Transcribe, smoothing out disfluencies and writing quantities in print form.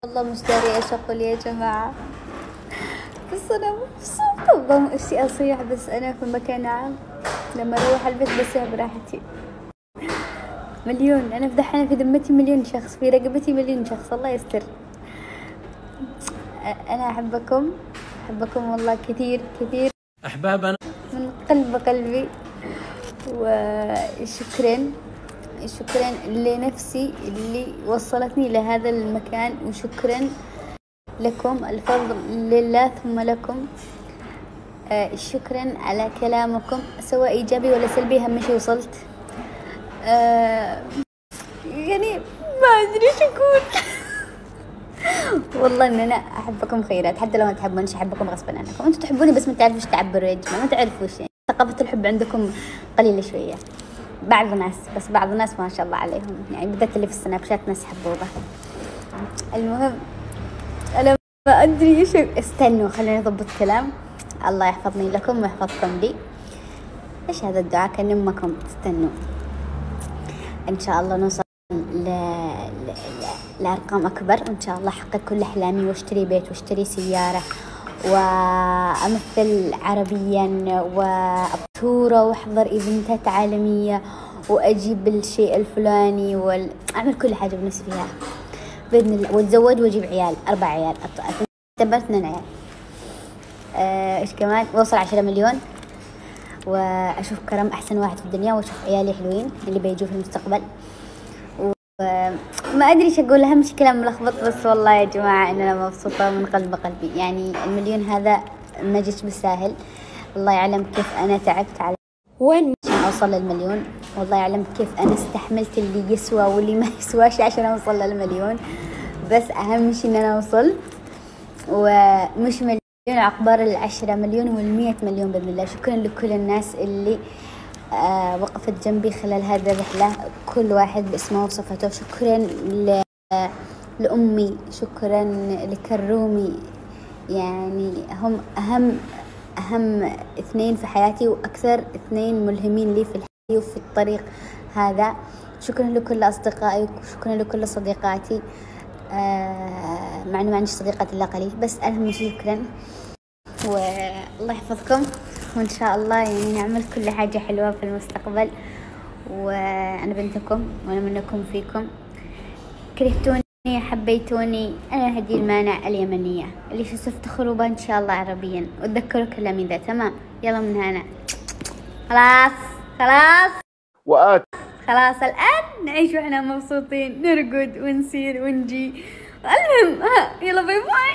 والله مش داري ايش اقول يا جماعة، بس انا مبسوطة. والله نفسي اصيح بس انا في مكان عام، لما اروح البيت بصيح براحتي. مليون، انا دحين في ذمتي مليون شخص، في رقبتي مليون شخص، الله يستر. انا احبكم والله كثير كثير احبابنا من قلب قلبي. وشكرا شكرا لنفسي اللي وصلتني لهذا المكان، وشكرا لكم، الفضل لله ثم لكم. شكرا على كلامكم سواء إيجابي ولا سلبي، أهم شيء وصلت. يعني ما أدري شو أقول. والله إن أنا أحبكم خيرات، حتى لو ما تحبونيش أحبكم غصبا عنكم. أنتوا تحبوني بس ما تعرفوش تعبروا يا جماعة، ما تعرفوش يعني ثقافة الحب عندكم قليلة شوية. بعض الناس، بس بعض الناس ما شاء الله عليهم، يعني بالذات اللي في السناب شات ناس حبوبة. المهم أنا ما أدري إيش. استنوا خليني أضبط كلام. الله يحفظني لكم ويحفظكم لي. إيش هذا الدعاء كان أمكم؟ استنوا إن شاء الله نوصل لأرقام أكبر، وإن شاء الله أحقق كل أحلامي واشتري بيت واشتري سيارة وأمثل عربيا وأبتورة وأحضر إيفنتات عالمية وأجيب الشيء الفلاني وأعمل كل حاجة بنفسي فيها بإذن الله، وأتزوج وأجيب عيال، 4 عيال، أعتبر 2 عيال. إيش كمان؟ وصل 10 مليون، وأشوف كرم أحسن واحد في الدنيا، وأشوف عيالي حلوين اللي بيجوا في المستقبل. وما أدري إيش أقول، أهم شيء كلام ملخبط، بس والله يا جماعة إن أنا مبسوطة من قلب قلبي. يعني المليون هذا ما جيت بالساهل، الله يعلم كيف أنا تعبت على وين عشان أوصل للمليون، والله يعلم كيف أنا استحملت اللي يسوى واللي ما يسواش عشان أوصل للمليون، بس أهم شيء إن أنا وصلت. ومش مليون، عقبال 10 مليون وال100 مليون بإذن الله. شكرا لكل الناس اللي وقفت جنبي خلال هذه الرحلة، كل واحد باسمه وصفته. شكرا لأمي، شكرا لكرومي، يعني هم أهم 2 في حياتي، وأكثر 2 ملهمين لي في الحياة وفي الطريق هذا. شكرا لكل أصدقائي، وشكرا لكل صديقاتي، مع أنه ما عنديش صديقات إلا قليل، بس أهم شيء شكرا. والله يحفظكم، وإن شاء الله يعني نعمل كل حاجة حلوة في المستقبل. وأنا بنتكم وأنا منكم فيكم. كرهتوني حبيتوني، أنا هدي المانع اليمنية اللي ستفتخروا بها إن شاء الله عربيا، وتذكروا كلامي ذا. تمام، يلا من هنا خلاص الآن نعيش وإحنا مبسوطين، نرقد ونسير ونجي. المهم يلا باي باي.